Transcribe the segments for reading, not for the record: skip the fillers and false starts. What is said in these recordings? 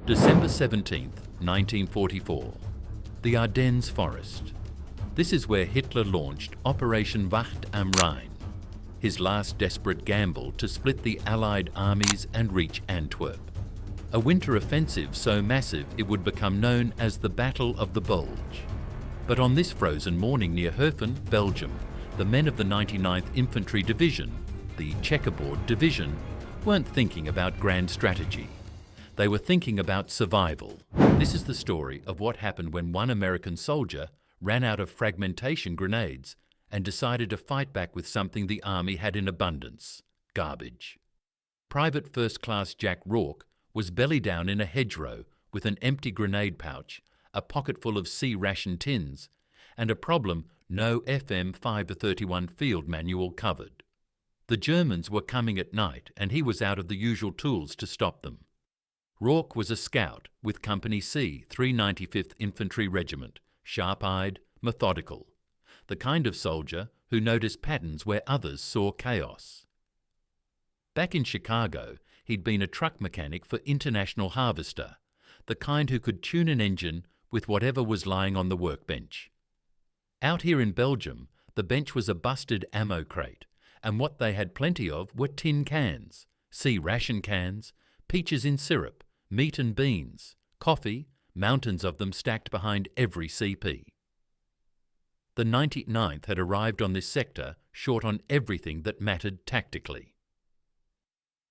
December 17th, 1944. The Ardennes Forest. This is where Hitler launched Operation Wacht am Rhein, his last desperate gamble to split the Allied armies and reach Antwerp. A winter offensive so massive it would become known as the Battle of the Bulge. But on this frozen morning near Hofen, Belgium, the men of the 99th Infantry Division, the Checkerboard Division, weren't thinking about grand strategy. They were thinking about survival. This is the story of what happened when one American soldier ran out of fragmentation grenades and decided to fight back with something the army had in abundance: garbage. Private First Class Jack Rourke was belly down in a hedgerow with an empty grenade pouch, a pocketful of C ration tins, and a problem no FM 5-31 field manual covered. The Germans were coming at night and he was out of the usual tools to stop them. Rourke was a scout with Company C, 395th Infantry Regiment, sharp-eyed, methodical, the kind of soldier who noticed patterns where others saw chaos. Back in Chicago, he'd been a truck mechanic for International Harvester, the kind who could tune an engine with whatever was lying on the workbench. Out here in Belgium, the bench was a busted ammo crate, and what they had plenty of were tin cans, C ration cans, peaches in syrup, meat and beans, coffee, mountains of them stacked behind every CP. The 99th had arrived on this sector short on everything that mattered tactically.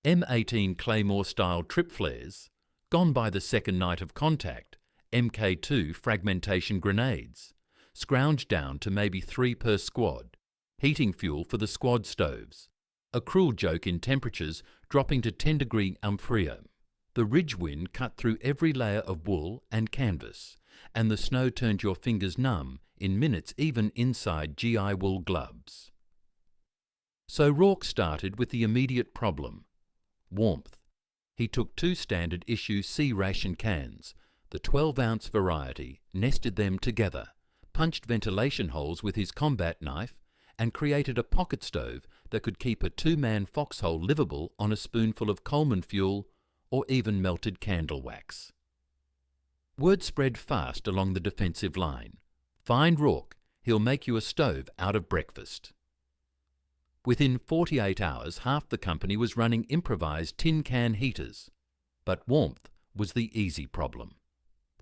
M18 Claymore-style trip flares, gone by the second night of contact, Mk2 fragmentation grenades, scrounged down to maybe 3 per squad, heating fuel for the squad stoves, a cruel joke in temperatures dropping to 10-degree Umfrio. The ridge wind cut through every layer of wool and canvas, and the snow turned your fingers numb in minutes even inside GI wool gloves. So Rourke started with the immediate problem: warmth. He took 2 standard issue C ration cans, the 12-ounce variety, nested them together, punched ventilation holes with his combat knife, and created a pocket stove that could keep a 2-man foxhole livable on a spoonful of Coleman fuel or even melted candle wax. Word spread fast along the defensive line. Find Rourke, he'll make you a stove out of breakfast. Within 48 hours, half the company was running improvised tin can heaters. But warmth was the easy problem.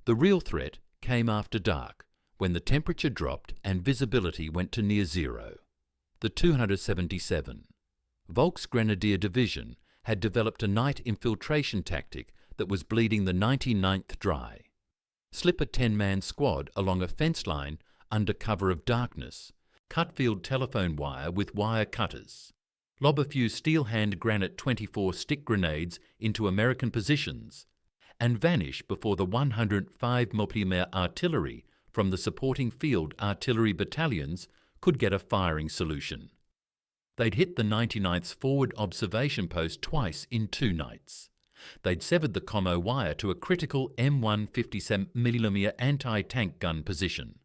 The real threat came after dark, when the temperature dropped and visibility went to near zero. The 277, Volksgrenadier Division, had developed a night infiltration tactic that was bleeding the 99th dry. Slip a 10-man squad along a fence line under cover of darkness, cut field telephone wire with wire cutters, lob a few steel-hand granite 24 stick grenades into American positions, and vanish before the 105 mm artillery from the supporting field artillery battalions could get a firing solution. They'd hit the 99th's forward observation post twice in 2 nights. They'd severed the commo wire to a critical M157mm anti-tank gun position.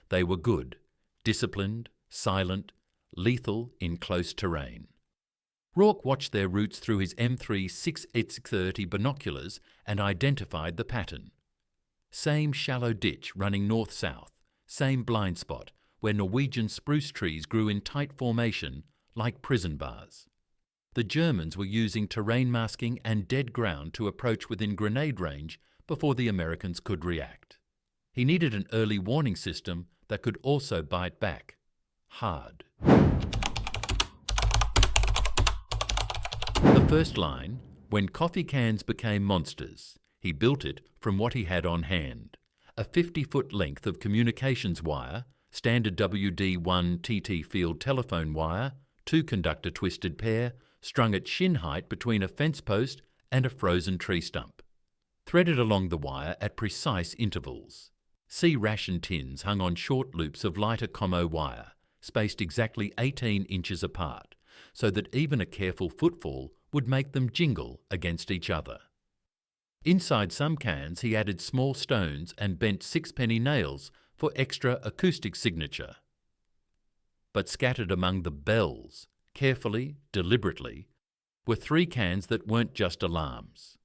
They were good, disciplined, silent, lethal in close terrain. Rourke watched their routes through his M3 6x30 binoculars and identified the pattern. Same shallow ditch running north-south, same blind spot where Norwegian spruce trees grew in tight formation like prison bars. The Germans were using terrain masking and dead ground to approach within grenade range before the Americans could react. He needed an early warning system that could also bite back hard. The first line, when coffee cans became monsters, he built it from what he had on hand: a 50-foot length of communications wire, standard WWII TT field telephone wire, 2-conductor twisted pair, strung at shin height between a fence post and a frozen tree stump. Threaded along the wire at precise intervals. C ration tins hung on short loops of lighter commo wire, spaced exactly 18 inches apart, so that even a careful footfall would make them jingle against each other. Inside some cans he added small stones and bent 6-penny nails for extra acoustic signature. But scattered among the bells, carefully, deliberately, were 3 cans that weren't just alarms.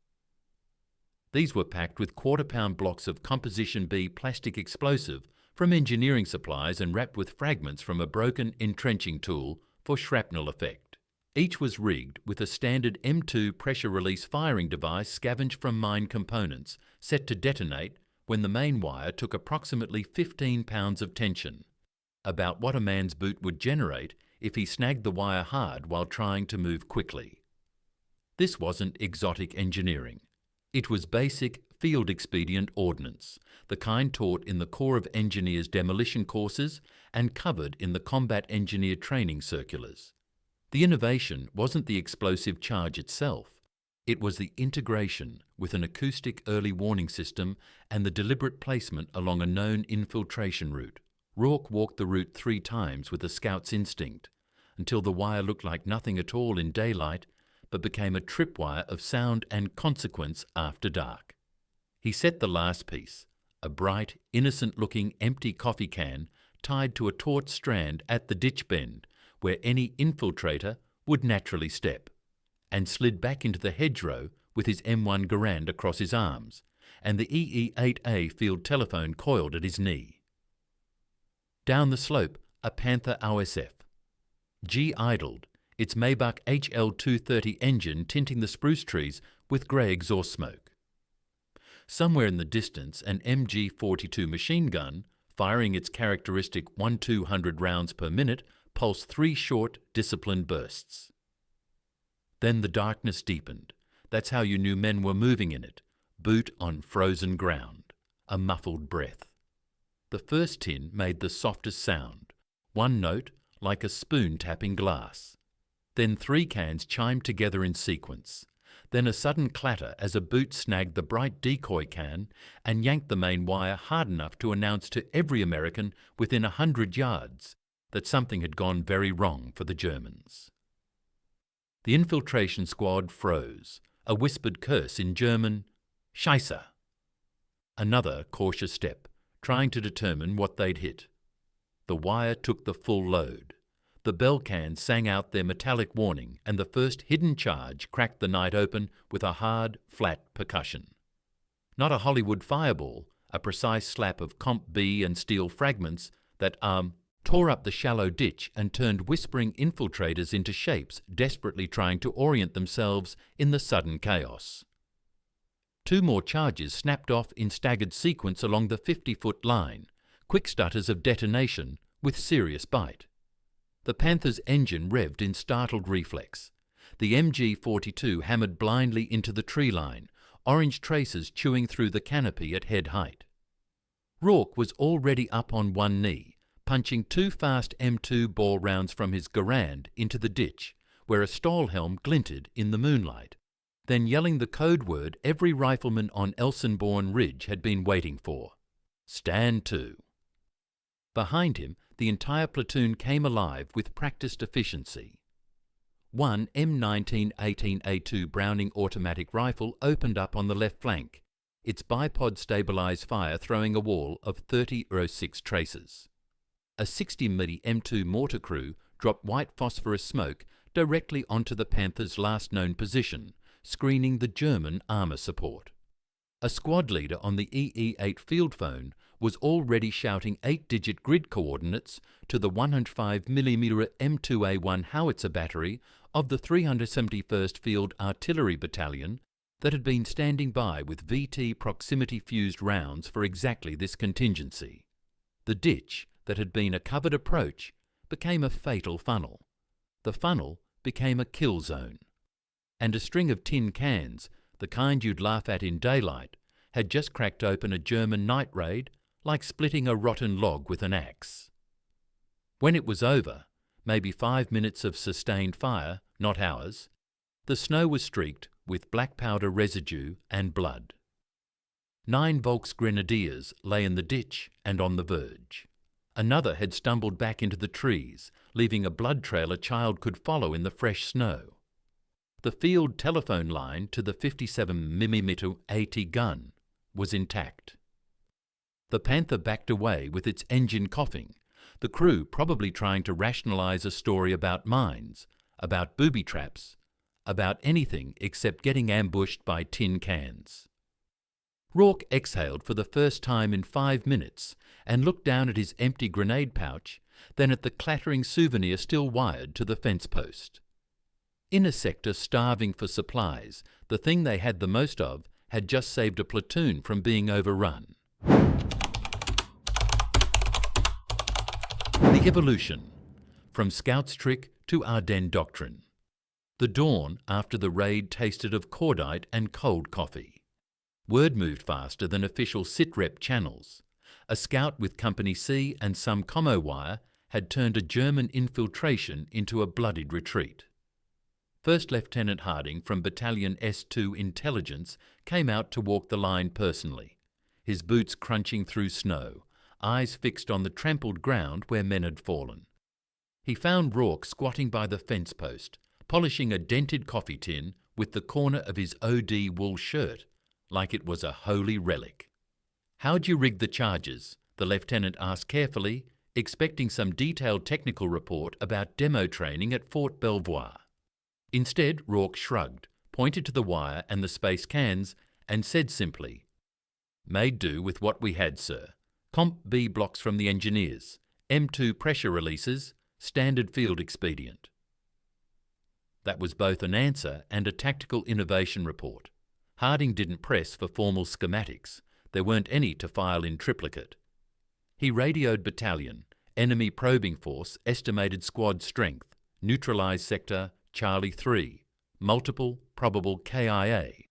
These were packed with quarter-pound blocks of Composition B plastic explosive from engineering supplies and wrapped with fragments from a broken entrenching tool for shrapnel effect. Each was rigged with a standard M2 pressure release firing device scavenged from mine components, set to detonate when the main wire took approximately 15 pounds of tension, about what a man's boot would generate if he snagged the wire hard while trying to move quickly. This wasn't exotic engineering. It was basic, field-expedient ordnance, the kind taught in the Corps of Engineers demolition courses and covered in the combat engineer training circulars. The innovation wasn't the explosive charge itself. It was the integration with an acoustic early warning system and the deliberate placement along a known infiltration route. Rourke walked the route 3 times with a scout's instinct, until the wire looked like nothing at all in daylight, but became a tripwire of sound and consequence after dark. He set the last piece, a bright, innocent-looking empty coffee can tied to a taut strand at the ditch bend, where any infiltrator would naturally step, and slid back into the hedgerow with his M1 Garand across his arms and the EE-8A field telephone coiled at his knee. Down the slope, a Panther OSF. G idled, its Maybach HL230 engine tinting the spruce trees with grey exhaust smoke. Somewhere in the distance, an MG-42 machine gun, firing its characteristic 1-200 rounds per minute, pulsed 3 short, disciplined bursts. Then the darkness deepened. That's how you knew men were moving in it, boot on frozen ground, a muffled breath. The first tin made the softest sound, one note like a spoon tapping glass. Then 3 cans chimed together in sequence. Then a sudden clatter as a boot snagged the bright decoy can and yanked the main wire hard enough to announce to every American within 100 yards that something had gone very wrong for the Germans. The infiltration squad froze, a whispered curse in German, Scheisse. Another cautious step, trying to determine what they'd hit. The wire took the full load. The bell cans sang out their metallic warning, and the first hidden charge cracked the night open with a hard, flat percussion. Not a Hollywood fireball, a precise slap of Comp B and steel fragments that tore up the shallow ditch and turned whispering infiltrators into shapes desperately trying to orient themselves in the sudden chaos. 2 more charges snapped off in staggered sequence along the 50-foot line, quick stutters of detonation with serious bite. The Panther's engine revved in startled reflex. The MG-42 hammered blindly into the tree line, orange traces chewing through the canopy at head height. Rourke was already up on one knee, punching 2 fast M2 ball rounds from his Garand into the ditch, where a Stahlhelm glinted in the moonlight, then yelling the code word every rifleman on Elsenborn Ridge had been waiting for. Stand to. Behind him, the entire platoon came alive with practiced efficiency. One M1918A2 Browning automatic rifle opened up on the left flank, its bipod stabilized fire throwing a wall of 30-06 traces. A 60mm M2 mortar crew dropped white phosphorus smoke directly onto the Panther's last known position, screening the German armour support. A squad leader on the EE-8 field phone was already shouting 8-digit grid coordinates to the 105mm M2A1 howitzer battery of the 371st Field Artillery Battalion that had been standing by with VT proximity-fused rounds for exactly this contingency. The ditch, that had been a covered approach, became a fatal funnel. The funnel became a kill zone. And a string of tin cans, the kind you'd laugh at in daylight, had just cracked open a German night raid like splitting a rotten log with an axe. When it was over, maybe 5 minutes of sustained fire, not hours, the snow was streaked with black powder residue and blood. 9 Volksgrenadiers lay in the ditch and on the verge. Another had stumbled back into the trees, leaving a blood trail a child could follow in the fresh snow. The field telephone line to the 57mm AT gun was intact. The Panther backed away with its engine coughing, the crew probably trying to rationalize a story about mines, about booby traps, about anything except getting ambushed by tin cans. Rourke exhaled for the first time in 5 minutes and looked down at his empty grenade pouch, then at the clattering souvenir still wired to the fence post. In a sector starving for supplies, the thing they had the most of had just saved a platoon from being overrun. The evolution, from Scout's trick to Ardennes doctrine. The dawn after the raid tasted of cordite and cold coffee. Word moved faster than official sitrep channels. A scout with Company C and some commo wire had turned a German infiltration into a bloodied retreat. First Lieutenant Harding from Battalion S2 Intelligence came out to walk the line personally, his boots crunching through snow, eyes fixed on the trampled ground where men had fallen. He found Rourke squatting by the fence post, polishing a dented coffee tin with the corner of his OD wool shirt, like it was a holy relic. "How'd you rig the charges?" the lieutenant asked carefully, expecting some detailed technical report about demo training at Fort Belvoir. Instead, Rourke shrugged, pointed to the wire and the space cans, and said simply, "Made do with what we had, sir. Comp B blocks from the engineers, M2 pressure releases, standard field expedient." That was both an answer and a tactical innovation report. Harding didn't press for formal schematics. There weren't any to file in triplicate. He radioed battalion, enemy probing force, estimated squad strength, neutralised sector, Charlie 3, multiple probable KIA,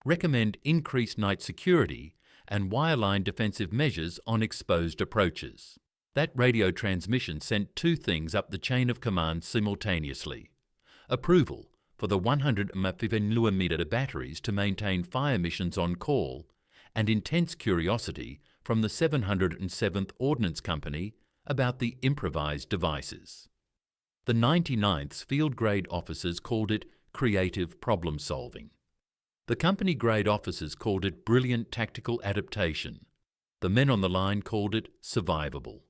recommend increased night security and wireline defensive measures on exposed approaches. That radio transmission sent two things up the chain of command simultaneously. Approval for the 150mm batteries to maintain fire missions on call, and intense curiosity from the 707th Ordnance Company about the improvised devices. The 99th's field-grade officers called it creative problem-solving. The company-grade officers called it brilliant tactical adaptation. The men on the line called it survivable.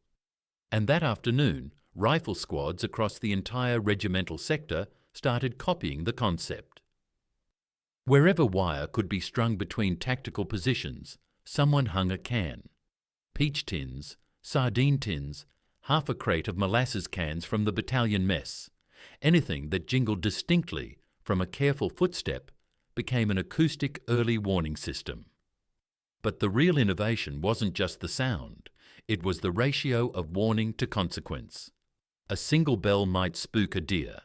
And that afternoon, rifle squads across the entire regimental sector started copying the concept. Wherever wire could be strung between tactical positions, someone hung a can. Peach tins, sardine tins, half a crate of molasses cans from the battalion mess. Anything that jingled distinctly from a careful footstep became an acoustic early warning system. But the real innovation wasn't just the sound, it was the ratio of warning to consequence. A single bell might spook a deer.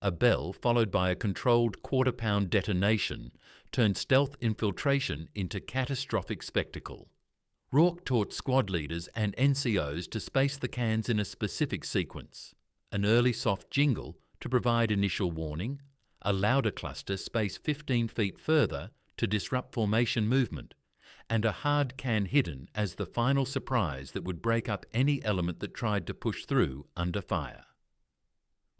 A bell followed by a controlled quarter-pound detonation turned stealth infiltration into catastrophic spectacle. Rourke taught squad leaders and NCOs to space the cans in a specific sequence. An early soft jingle to provide initial warning, a louder cluster spaced 15 feet further to disrupt formation movement, and a hard can hidden as the final surprise that would break up any element that tried to push through under fire.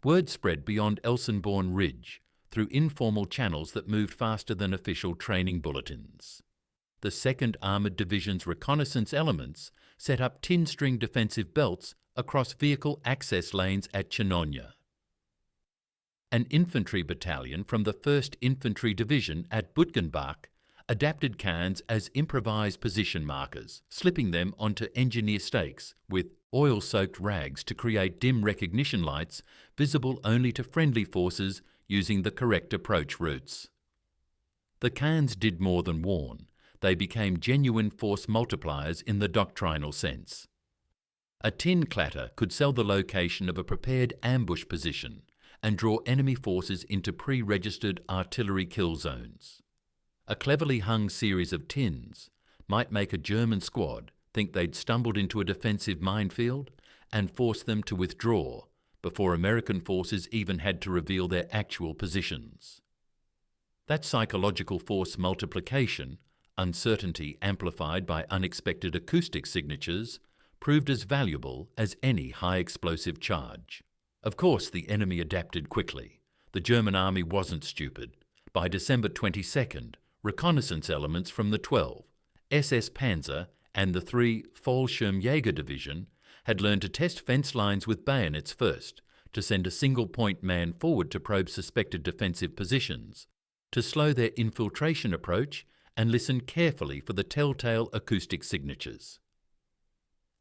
Word spread beyond Elsenborn Ridge through informal channels that moved faster than official training bulletins. The 2nd Armoured Division's reconnaissance elements set up tin-string defensive belts across vehicle access lanes at Chinon. An infantry battalion from the 1st Infantry Division at Butgenbach adapted cans as improvised position markers, slipping them onto engineer stakes with oil-soaked rags to create dim recognition lights visible only to friendly forces using the correct approach routes. The cans did more than warn. They became genuine force multipliers in the doctrinal sense. A tin clatter could sell the location of a prepared ambush position and draw enemy forces into pre-registered artillery kill zones. A cleverly hung series of tins might make a German squad think they'd stumbled into a defensive minefield and force them to withdraw before American forces even had to reveal their actual positions. That psychological force multiplication, uncertainty amplified by unexpected acoustic signatures, proved as valuable as any high-explosive charge. Of course, the enemy adapted quickly. The German army wasn't stupid. By December 22nd, reconnaissance elements from the 12, SS Panzer and the 3 Fallschirmjäger Division had learned to test fence lines with bayonets first, to send a single-point man forward to probe suspected defensive positions, to slow their infiltration approach and listened carefully for the telltale acoustic signatures.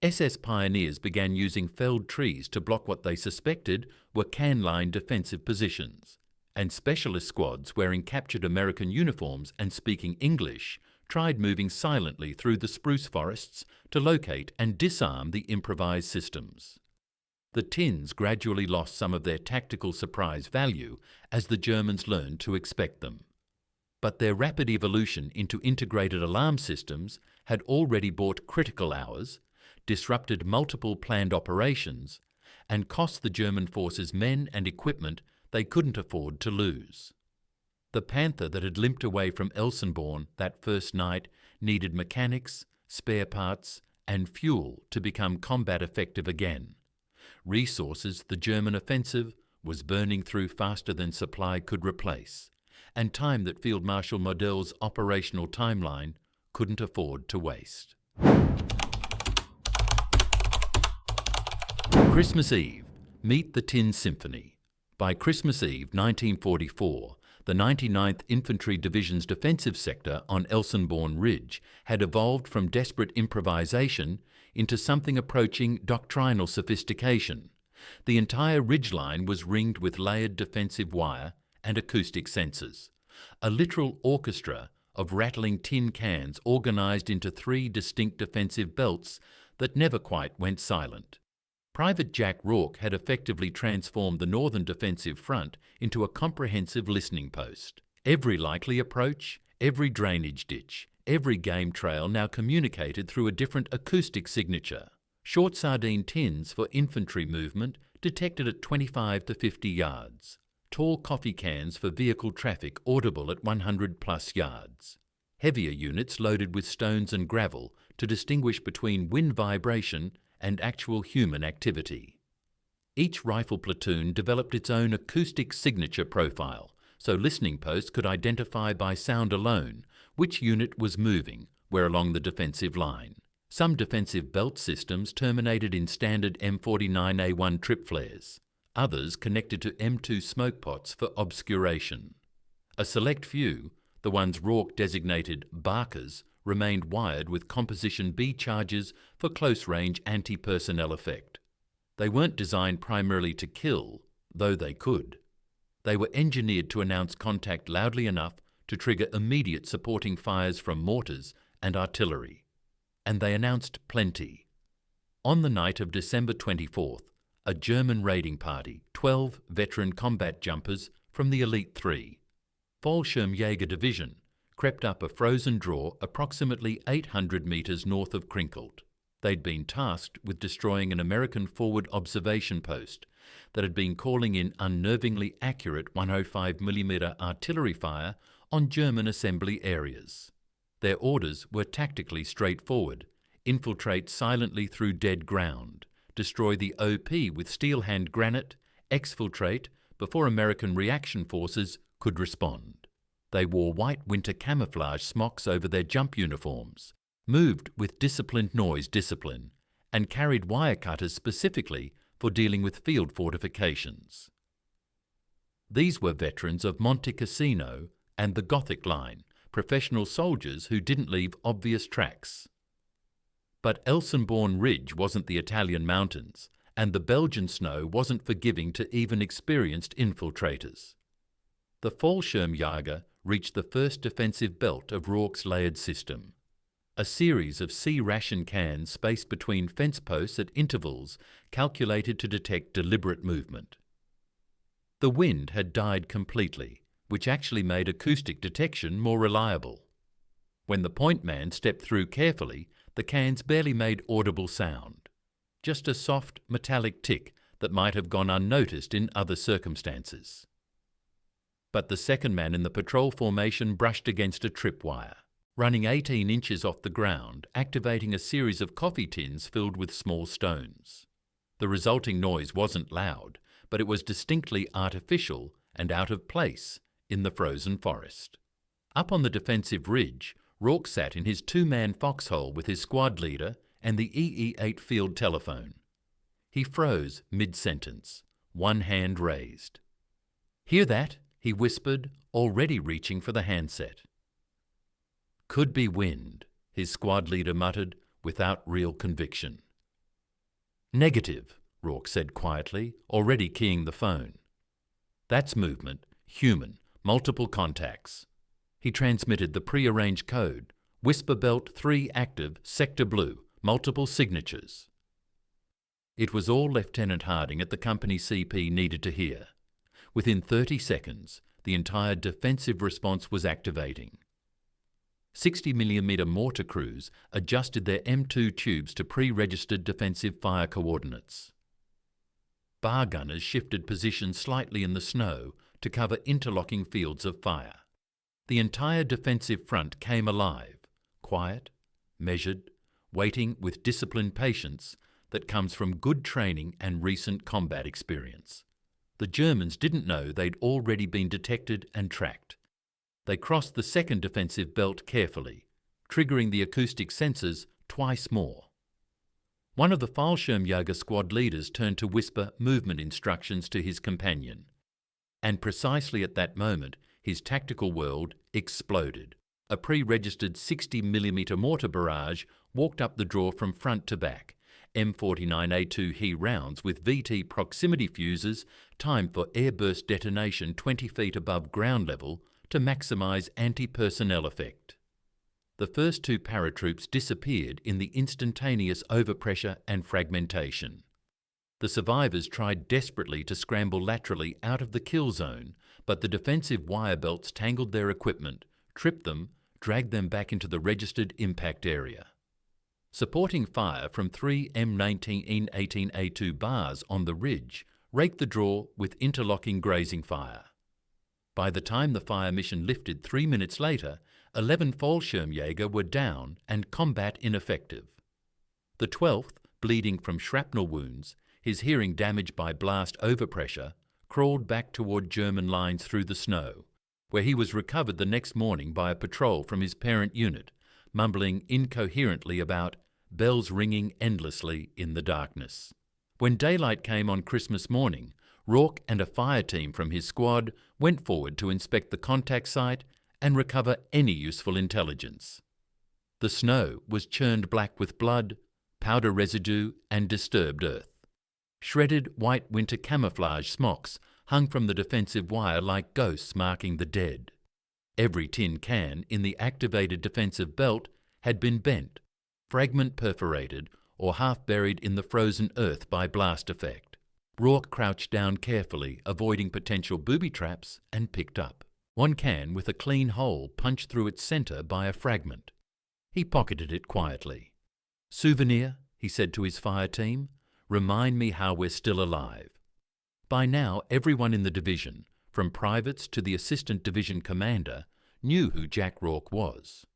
SS pioneers began using felled trees to block what they suspected were can-line defensive positions, and specialist squads wearing captured American uniforms and speaking English tried moving silently through the spruce forests to locate and disarm the improvised systems. The tins gradually lost some of their tactical surprise value as the Germans learned to expect them. But their rapid evolution into integrated alarm systems had already bought critical hours, disrupted multiple planned operations, and cost the German forces men and equipment they couldn't afford to lose. The Panther that had limped away from Elsenborn that first night needed mechanics, spare parts, and fuel to become combat effective again. Resources the German offensive was burning through faster than supply could replace, and time that Field Marshal Model's operational timeline couldn't afford to waste. Christmas Eve, meet the Tin Symphony. By Christmas Eve 1944, the 99th Infantry Division's defensive sector on Elsenborn Ridge had evolved from desperate improvisation into something approaching doctrinal sophistication. The entire ridgeline was ringed with layered defensive wire and acoustic sensors, a literal orchestra of rattling tin cans organised into 3 distinct defensive belts that never quite went silent. Private Jack Rourke had effectively transformed the northern defensive front into a comprehensive listening post. Every likely approach, every drainage ditch, every game trail now communicated through a different acoustic signature. Short sardine tins for infantry movement detected at 25 to 50 yards. Tall coffee cans for vehicle traffic audible at 100 plus yards. Heavier units loaded with stones and gravel to distinguish between wind vibration and actual human activity. Each rifle platoon developed its own acoustic signature profile, so listening posts could identify by sound alone which unit was moving where along the defensive line. Some defensive belt systems terminated in standard M49A1 trip flares. Others connected to M2 smoke pots for obscuration. A select few, the ones Rourke designated barkers, remained wired with composition B charges for close-range anti-personnel effect. They weren't designed primarily to kill, though they could. They were engineered to announce contact loudly enough to trigger immediate supporting fires from mortars and artillery. And they announced plenty. On the night of December 24th, a German raiding party, 12 veteran combat jumpers from the Elite 3, Fallschirmjäger Division, crept up a frozen draw approximately 800 metres north of Krinkelt. They'd been tasked with destroying an American forward observation post that had been calling in unnervingly accurate 105mm artillery fire on German assembly areas. Their orders were tactically straightforward: infiltrate silently through dead ground, destroy the OP with steel hand granite, exfiltrate before American reaction forces could respond. They wore white winter camouflage smocks over their jump uniforms, moved with disciplined noise discipline, and carried wire cutters specifically for dealing with field fortifications. These were veterans of Monte Cassino and the Gothic Line, professional soldiers who didn't leave obvious tracks. But Elsenborn Ridge wasn't the Italian mountains, and the Belgian snow wasn't forgiving to even experienced infiltrators. The Fallschirmjäger reached the first defensive belt of Rourke's layered system, a series of C-ration cans spaced between fence posts at intervals calculated to detect deliberate movement. The wind had died completely, which actually made acoustic detection more reliable. When the point man stepped through carefully, the cans barely made audible sound, just a soft metallic tick that might have gone unnoticed in other circumstances. But the second man in the patrol formation brushed against a tripwire, running 18 inches off the ground, activating a series of coffee tins filled with small stones. The resulting noise wasn't loud, but it was distinctly artificial and out of place in the frozen forest. Up on the defensive ridge, Rourke sat in his 2-man foxhole with his squad leader and the EE-8 field telephone. He froze mid-sentence, one hand raised. "Hear that?" he whispered, already reaching for the handset. Could be wind, his squad leader muttered, without real conviction. Negative, Rourke said quietly, already keying the phone. That's movement, human, multiple contacts. He transmitted the pre-arranged code. Whisper belt 3 active, sector blue, multiple signatures. It was all Lieutenant Harding at the company CP needed to hear. Within 30 seconds, the entire defensive response was activating. 60mm mortar crews adjusted their M2 tubes to pre-registered defensive fire coordinates. Bar gunners shifted positions slightly in the snow to cover interlocking fields of fire. The entire defensive front came alive, quiet, measured, waiting with disciplined patience that comes from good training and recent combat experience. The Germans didn't know they'd already been detected and tracked. They crossed the second defensive belt carefully, triggering the acoustic sensors twice more. One of the Fallschirmjäger squad leaders turned to whisper movement instructions to his companion. And precisely at that moment, his tactical world exploded. A pre-registered 60mm mortar barrage walked up the draw from front to back. M49A2 He rounds with VT proximity fuses timed for airburst detonation 20 feet above ground level to maximise anti-personnel effect. The first 2 paratroops disappeared in the instantaneous overpressure and fragmentation. The survivors tried desperately to scramble laterally out of the kill zone, but the defensive wire belts tangled their equipment, tripped them, dragged them back into the registered impact area. Supporting fire from 3 M19-18A2 bars on the ridge raked the draw with interlocking grazing fire. By the time the fire mission lifted 3 minutes later, 11 Fallschirmjäger were down and combat ineffective. The 12th, bleeding from shrapnel wounds, his hearing damaged by blast overpressure, crawled back toward German lines through the snow, where he was recovered the next morning by a patrol from his parent unit, mumbling incoherently about bells ringing endlessly in the darkness. When daylight came on Christmas morning, Rourke and a fire team from his squad went forward to inspect the contact site and recover any useful intelligence. The snow was churned black with blood, powder residue and disturbed earth. Shredded white winter camouflage smocks hung from the defensive wire like ghosts marking the dead. Every tin can in the activated defensive belt had been bent, fragment perforated, or half buried in the frozen earth by blast effect. Rourke crouched down carefully, avoiding potential booby traps, and picked up one can with a clean hole punched through its centre by a fragment. He pocketed it quietly. "Souvenir," he said to his fire team, "remind me how we're still alive." By now, everyone in the division, from privates to the assistant division commander, knew who Jack Rourke was.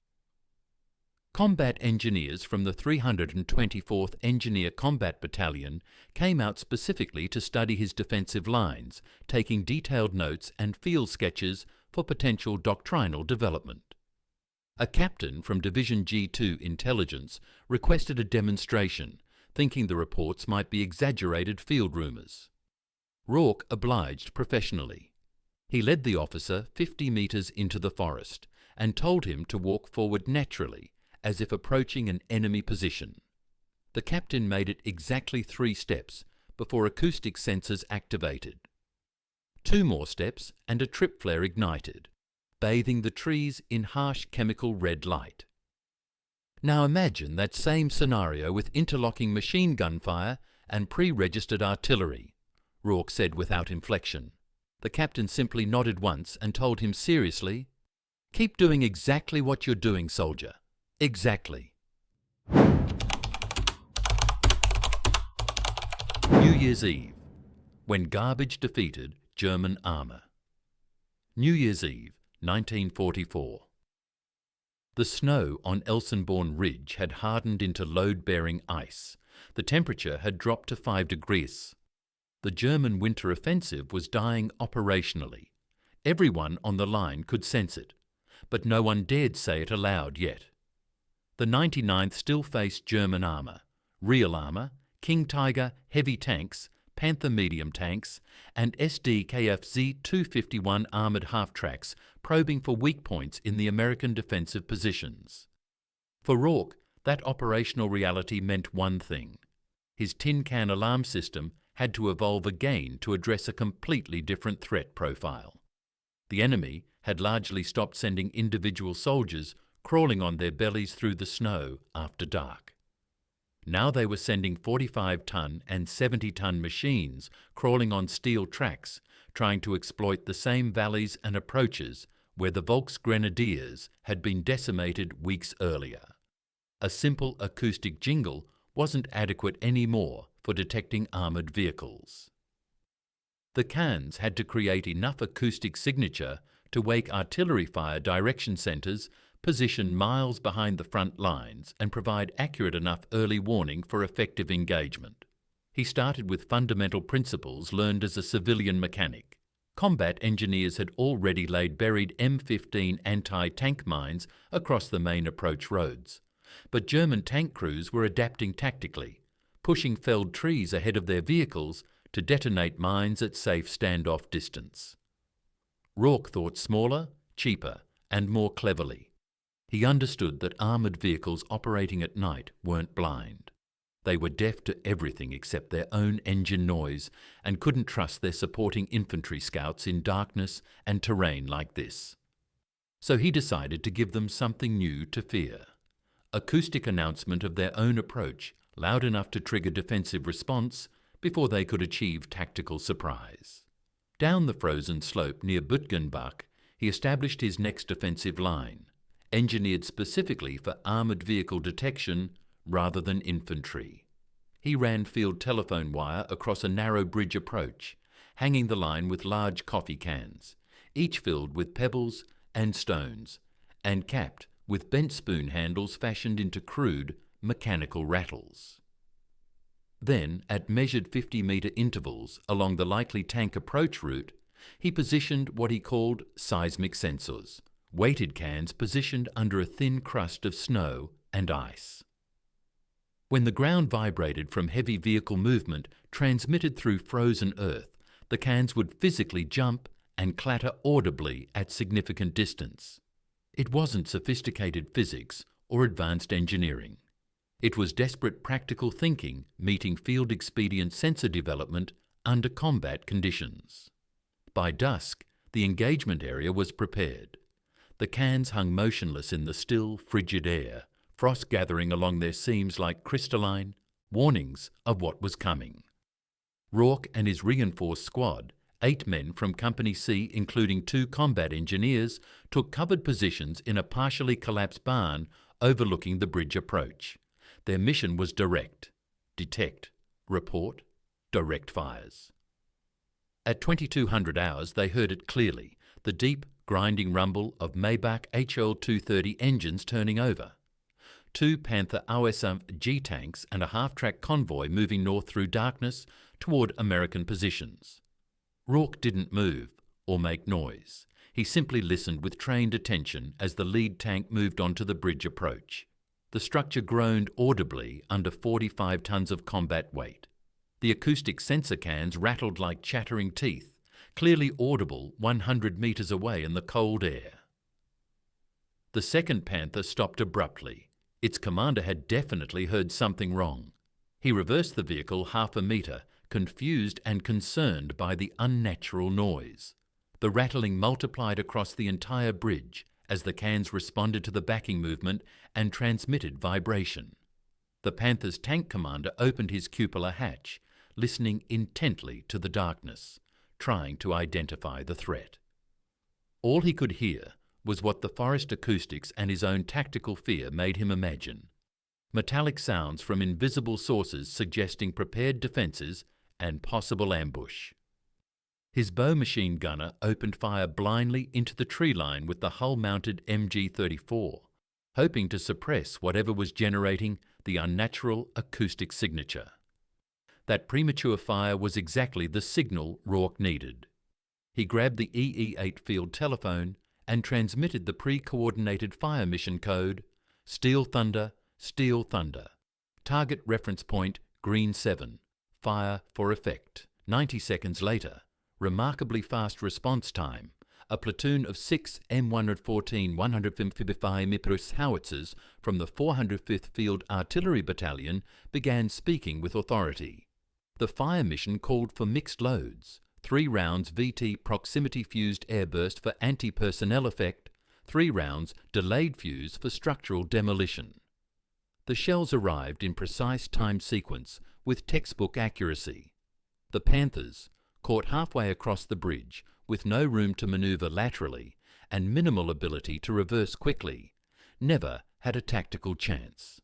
Combat engineers from the 324th Engineer Combat Battalion came out specifically to study his defensive lines, taking detailed notes and field sketches for potential doctrinal development. A captain from Division G2 Intelligence requested a demonstration, thinking the reports might be exaggerated field rumours. Rourke obliged professionally. He led the officer 50 metres into the forest and told him to walk forward naturally, as if approaching an enemy position. The captain made it exactly 3 steps before acoustic sensors activated. 2 more steps and a trip flare ignited, bathing the trees in harsh chemical red light. Now imagine that same scenario with interlocking machine gun fire and pre-registered artillery, Rourke said without inflection. The captain simply nodded once and told him seriously, "Keep doing exactly what you're doing, soldier. Exactly." New Year's Eve, when garbage defeated German armour. New Year's Eve, 1944. The snow on Elsenborn Ridge had hardened into load-bearing ice. The temperature had dropped to 5 degrees. The German winter offensive was dying operationally. Everyone on the line could sense it, but no one dared say it aloud yet. The 99th still faced German armour, real armour, King Tiger heavy tanks, Panther medium tanks and SDKF Z-251 armoured half-tracks probing for weak points in the American defensive positions. For Rorke, that operational reality meant one thing. His tin can alarm system had to evolve again to address a completely different threat profile. The enemy had largely stopped sending individual soldiers crawling on their bellies through the snow after dark. Now they were sending 45-ton and 70-ton machines crawling on steel tracks, trying to exploit the same valleys and approaches where the Volksgrenadiers had been decimated weeks earlier. A simple acoustic jingle wasn't adequate anymore for detecting armoured vehicles. The cans had to create enough acoustic signature to wake artillery fire direction centres positioned miles behind the front lines and provide accurate enough early warning for effective engagement. He started with fundamental principles learned as a civilian mechanic. Combat engineers had already laid buried M15 anti-tank mines across the main approach roads, but German tank crews were adapting tactically, pushing felled trees ahead of their vehicles to detonate mines at safe standoff distance. Rorke thought smaller, cheaper, and more cleverly. He understood that armoured vehicles operating at night weren't blind. They were deaf to everything except their own engine noise and couldn't trust their supporting infantry scouts in darkness and terrain like this. So he decided to give them something new to fear. Acoustic announcement of their own approach, loud enough to trigger defensive response before they could achieve tactical surprise. Down the frozen slope near Bütgenbach, he established his next defensive line, engineered specifically for armoured vehicle detection rather than infantry. He ran field telephone wire across a narrow bridge approach, hanging the line with large coffee cans, each filled with pebbles and stones, and capped with bent spoon handles fashioned into crude, mechanical rattles. Then, at measured 50-metre intervals along the likely tank approach route, he positioned what he called seismic sensors, weighted cans positioned under a thin crust of snow and ice. When the ground vibrated from heavy vehicle movement transmitted through frozen earth, the cans would physically jump and clatter audibly at significant distance. It wasn't sophisticated physics or advanced engineering. It was desperate practical thinking meeting field expedient sensor development under combat conditions. By dusk, the engagement area was prepared. The cans hung motionless in the still, frigid air, frost gathering along their seams like crystalline warnings of what was coming. Rorke and his reinforced squad, 8 men from Company C including 2 combat engineers, took covered positions in a partially collapsed barn overlooking the bridge approach. Their mission was direct: detect, report, direct fires. At 2200 hours they heard it clearly, the deep, grinding rumble of Maybach HL-230 engines turning over. 2 Panther OSM G tanks and a half-track convoy moving north through darkness toward American positions. Rorke didn't move or make noise. He simply listened with trained attention as the lead tank moved onto the bridge approach. The structure groaned audibly under 45 tons of combat weight. The acoustic sensor cans rattled like chattering teeth, clearly audible 100 metres away in the cold air. The second Panther stopped abruptly. Its commander had definitely heard something wrong. He reversed the vehicle half a metre, confused and concerned by the unnatural noise. The rattling multiplied across the entire bridge as the cans responded to the backing movement and transmitted vibration. The Panther's tank commander opened his cupola hatch, listening intently to the darkness, trying to identify the threat. All he could hear was what the forest acoustics and his own tactical fear made him imagine. Metallic sounds from invisible sources suggesting prepared defences and possible ambush. His bow machine gunner opened fire blindly into the tree line with the hull-mounted MG-34, hoping to suppress whatever was generating the unnatural acoustic signature. That premature fire was exactly the signal Rorke needed. He grabbed the EE-8 field telephone and transmitted the pre-coordinated fire mission code, Steel Thunder, Steel Thunder. Target reference point, Green 7. Fire for effect. 90 seconds later, remarkably fast response time, a platoon of 6 M114 155 howitzers from the 405th Field Artillery Battalion began speaking with authority. The fire mission called for mixed loads, 3 rounds VT proximity fused airburst for anti-personnel effect, 3 rounds delayed fuse for structural demolition. The shells arrived in precise time sequence with textbook accuracy. The Panthers, caught halfway across the bridge with no room to manoeuvre laterally and minimal ability to reverse quickly, never had a tactical chance.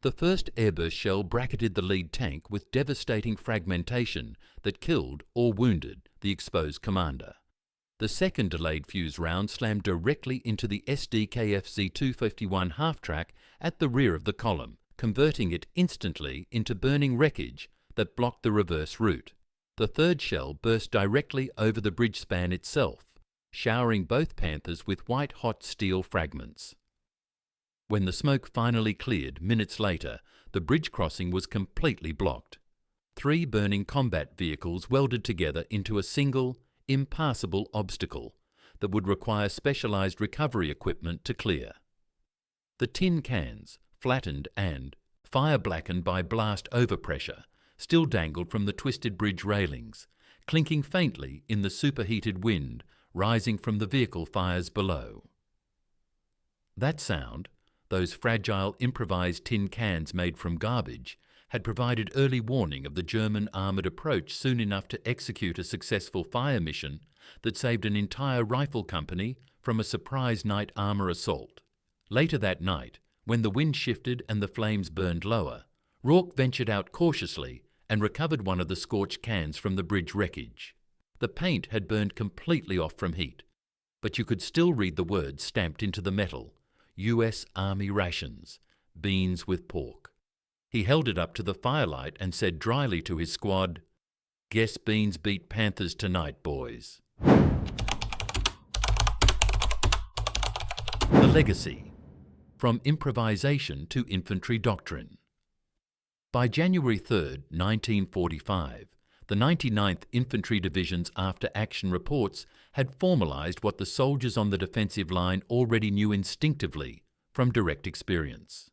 The first airburst shell bracketed the lead tank with devastating fragmentation that killed or wounded the exposed commander. The second delayed fuse round slammed directly into the SDKFZ 251 half-track at the rear of the column, converting it instantly into burning wreckage that blocked the reverse route. The third shell burst directly over the bridge span itself, showering both Panthers with white-hot steel fragments. When the smoke finally cleared minutes later, the bridge crossing was completely blocked. 3 burning combat vehicles welded together into a single, impassable obstacle that would require specialized recovery equipment to clear. The tin cans, flattened and fire-blackened by blast overpressure, still dangled from the twisted bridge railings, clinking faintly in the superheated wind rising from the vehicle fires below. That sound, those fragile improvised tin cans made from garbage, had provided early warning of the German armoured approach soon enough to execute a successful fire mission that saved an entire rifle company from a surprise night armour assault. Later that night, when the wind shifted and the flames burned lower, Reich ventured out cautiously and recovered one of the scorched cans from the bridge wreckage. The paint had burned completely off from heat, but you could still read the words stamped into the metal: US Army rations, beans with pork. He held it up to the firelight and said dryly to his squad, "Guess beans beat Panthers tonight, boys." The legacy: from improvisation to infantry doctrine. By January 3, 1945, the 99th Infantry Division's after-action reports had formalized what the soldiers on the defensive line already knew instinctively from direct experience.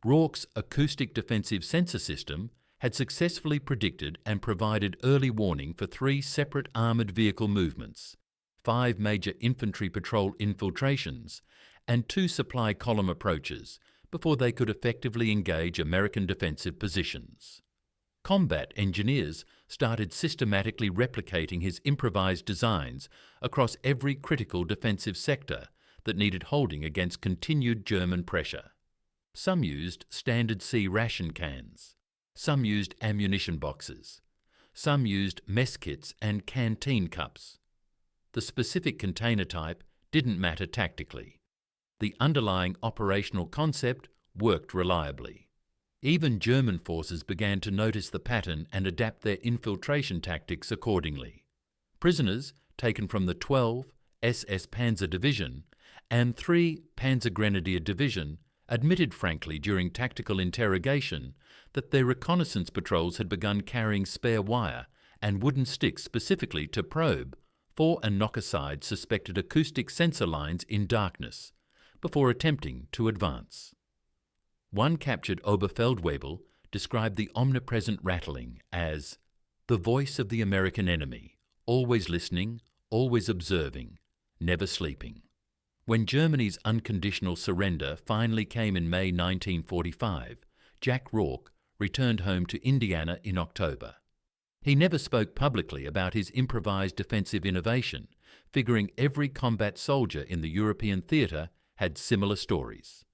Reich's acoustic defensive sensor system had successfully predicted and provided early warning for 3 separate armoured vehicle movements, 5 major infantry patrol infiltrations, and 2 supply column approaches before they could effectively engage American defensive positions. Combat engineers started systematically replicating his improvised designs across every critical defensive sector that needed holding against continued German pressure. Some used standard C ration cans, some used ammunition boxes, some used mess kits and canteen cups. The specific container type didn't matter tactically. The underlying operational concept worked reliably. Even German forces began to notice the pattern and adapt their infiltration tactics accordingly. Prisoners taken from the 12 SS Panzer Division and 3 Panzer Grenadier Division admitted frankly during tactical interrogation that their reconnaissance patrols had begun carrying spare wire and wooden sticks specifically to probe for and knock aside suspected acoustic sensor lines in darkness before attempting to advance. One captured Oberfeldwebel described the omnipresent rattling as the voice of the American enemy, always listening, always observing, never sleeping. When Germany's unconditional surrender finally came in May 1945, Jack Reich returned home to Indiana in October. He never spoke publicly about his improvised defensive innovation, figuring every combat soldier in the European theatre had similar stories.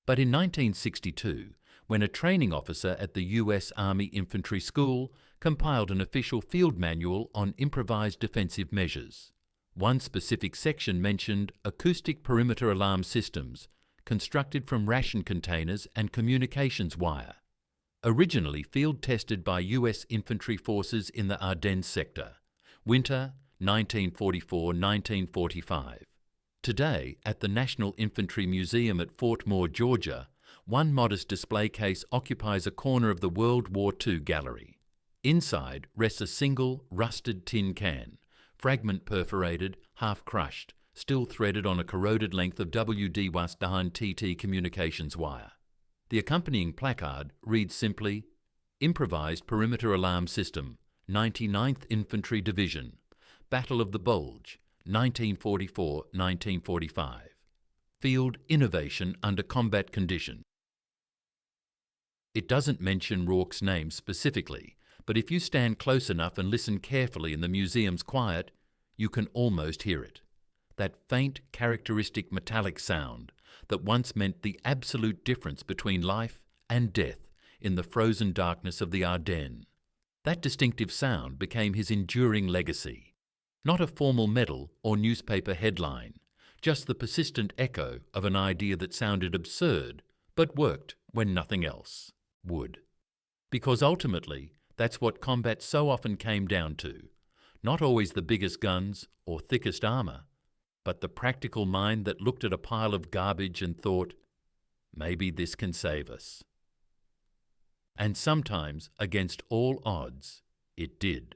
But in 1962, when a training officer at the US Army Infantry School compiled an official field manual on improvised defensive measures, one specific section mentioned acoustic perimeter alarm systems constructed from ration containers and communications wire, originally field-tested by US infantry forces in the Ardennes sector, winter 1944-1945. Today, at the National Infantry Museum at Fort Moore, Georgia, one modest display case occupies a corner of the World War II gallery. Inside rests a single rusted tin can, fragment perforated, half crushed, still threaded on a corroded length of WWII TT communications wire. The accompanying placard reads simply, Improvised Perimeter Alarm System, 99th Infantry Division, Battle of the Bulge, 1944-1945. Field Innovation under Combat Condition. It doesn't mention Rourke's name specifically, but if you stand close enough and listen carefully in the museum's quiet, you can almost hear it. That faint, characteristic metallic sound that once meant the absolute difference between life and death in the frozen darkness of the Ardennes. That distinctive sound became his enduring legacy. Not a formal medal or newspaper headline, just the persistent echo of an idea that sounded absurd, but worked when nothing else would. Because ultimately, that's what combat so often came down to. Not always the biggest guns or thickest armour, but the practical mind that looked at a pile of garbage and thought, maybe this can save us. And sometimes, against all odds, it did.